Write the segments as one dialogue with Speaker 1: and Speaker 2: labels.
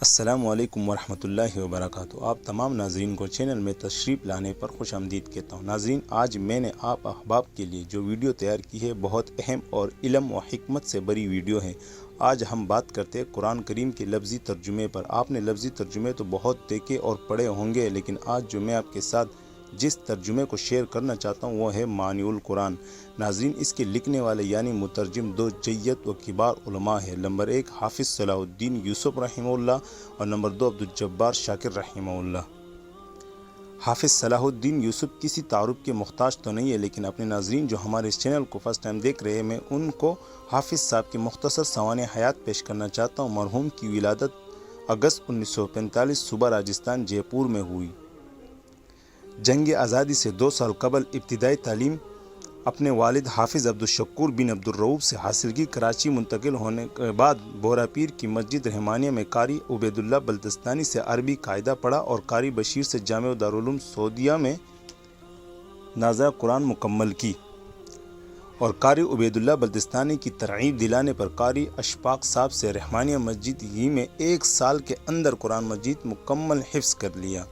Speaker 1: السلام علیکم ورحمۃ اللہ وبرکاتہ۔ آپ تمام ناظرین کو چینل میں تشریف لانے پر خوش آمدید کہتا ہوں۔ ناظرین، آج میں نے آپ احباب کے لیے جو ویڈیو تیار کی ہے بہت اہم اور علم و حکمت سے بری ویڈیو ہے۔ آج ہم بات کرتے ہیں قرآن کریم کے لفظی ترجمے پر۔ آپ نے لفظی ترجمے تو بہت دیکھے اور پڑھے ہوں گے، لیکن آج جو میں آپ کے ساتھ جس ترجمے کو شیئر کرنا چاہتا ہوں وہ ہے معنی القرآن۔ ناظرین، اس کے لکھنے والے یعنی مترجم دو جید و کبار علماء ہیں۔ نمبر 1 حافظ صلاح الدین یوسف رحمہ اللہ اور نمبر 2 عبدالجبار شاکر رحمہ اللہ۔ حافظ صلاح الدین یوسف کسی تعارف کے محتاج تو نہیں ہے، لیکن اپنے ناظرین جو ہمارے اس چینل کو فرسٹ ٹائم دیکھ رہے ہیں، میں ان کو حافظ صاحب کی مختصر سوانح حیات پیش کرنا چاہتا ہوں۔ مرحوم کی ولادت اگست 1945 صوبہ راجستھان جے پور میں ہوئی۔ جنگ آزادی سے 2 سال قبل ابتدائی تعلیم اپنے والد حافظ عبدالشکور بن عبدالرؤف سے حاصل کی۔ کراچی منتقل ہونے کے بعد بورا پیر کی مسجد رحمانیہ میں قاری عبید اللہ بلتستانی سے عربی قاعدہ پڑھا اور قاری بشیر سے جامعہ دارالعلوم سعودیہ میں نازع قرآن مکمل کی، اور قاری عبید اللہ بلتستانی کی ترغیب دلانے پر قاری اشفاق صاحب سے رحمانیہ مسجد ہی میں 1 سال کے اندر قرآن مجید مکمل حفظ کر لیا۔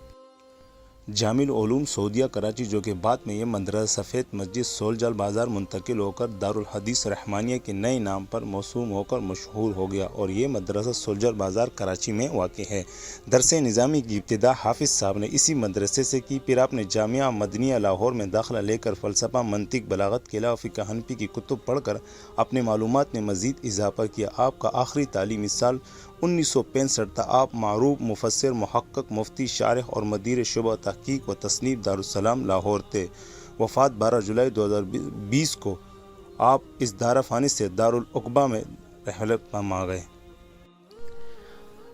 Speaker 1: جامع العلوم سعودیہ کراچی، جو کہ بعد میں یہ مدرسہ سفید مسجد سولجال بازار منتقل ہو کر دارالحدیث رحمانیہ کے نئے نام پر موسوم ہو کر مشہور ہو گیا، اور یہ مدرسہ سولجال بازار کراچی میں واقع ہے۔ درس نظامی کی ابتدا حافظ صاحب نے اسی مدرسے سے کی، پھر آپ نے جامعہ مدنیہ لاہور میں داخلہ لے کر فلسفہ، منطق، بلاغت کے علاوہ فقہ حنفی کی کتب پڑھ کر اپنے معلومات میں مزید اضافہ کیا۔ آپ کا آخری تعلیمی سال 1965 تھا۔ آپ معروف مفسر، محقق، مفتی، شارح اور مدیر شعبہ تحقیق و تصنیف دارالسلام لاہور تھے۔ وفات 12 جولائی 2020 کو آپ اس دار فانی سے دارالعقبہ میں رحلت فرما گئے۔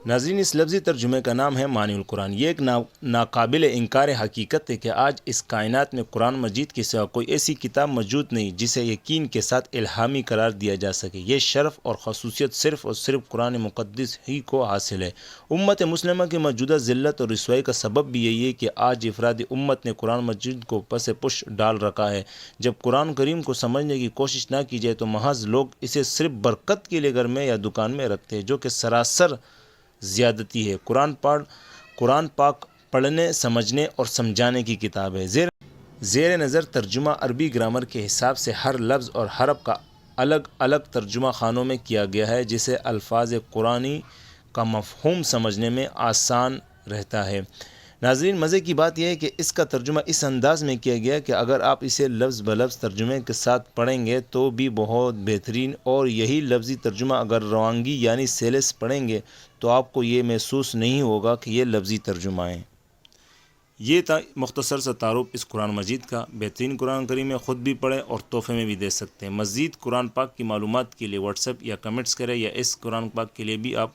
Speaker 1: ناظرین، اس لفظی ترجمے کا نام ہے معنی القرآن۔ یہ ایک ناقابل انکار حقیقت ہے کہ آج اس کائنات میں قرآن مجید کے سوا کوئی ایسی کتاب موجود نہیں جسے یقین کے ساتھ الہامی قرار دیا جا سکے۔ یہ شرف اور خصوصیت صرف اور صرف قرآن مقدس ہی کو حاصل ہے۔ امت مسلمہ کی موجودہ ذلت اور رسوائی کا سبب بھی یہی ہے کہ آج افراد امت نے قرآن مجید کو پس پش ڈال رکھا ہے۔ جب قرآن کریم کو سمجھنے کی کوشش نہ کی جائے تو محض لوگ اسے صرف برکت کے لیے گھر میں یا دکان میں رکھتے ہیں، جو کہ سراسر زیادتی ہے۔ قرآن پاک پڑھنے، سمجھنے اور سمجھانے کی کتاب ہے۔ زیر نظر ترجمہ عربی گرامر کے حساب سے ہر لفظ اور حرف کا الگ الگ ترجمہ خانوں میں کیا گیا ہے، جس سے الفاظ قرآنی کا مفہوم سمجھنے میں آسان رہتا ہے۔ ناظرین، مزے کی بات یہ ہے کہ اس کا ترجمہ اس انداز میں کیا گیا ہے کہ اگر آپ اسے لفظ بلفظ ترجمے کے ساتھ پڑھیں گے تو بھی بہت بہترین، اور یہی لفظی ترجمہ اگر روانگی یعنی سیلس پڑھیں گے تو آپ کو یہ محسوس نہیں ہوگا کہ یہ لفظی ترجمہ ہے۔ یہ تھا مختصر سا تعارف اس قرآن مجید کا۔ بہترین قرآن کریم میں خود بھی پڑھیں اور تحفے میں بھی دے سکتے ہیں۔ مزید قرآن پاک کی معلومات کے لیے واٹس ایپ یا کمنٹس کریں، یا اس قرآن پاک کے لیے بھی آپ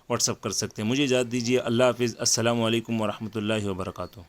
Speaker 1: واٹس ایپ کر سکتے ہیں۔ مجھے اجازت دیجیے۔ اللہ حافظ۔ السلام علیکم ورحمۃ اللہ وبرکاتہ۔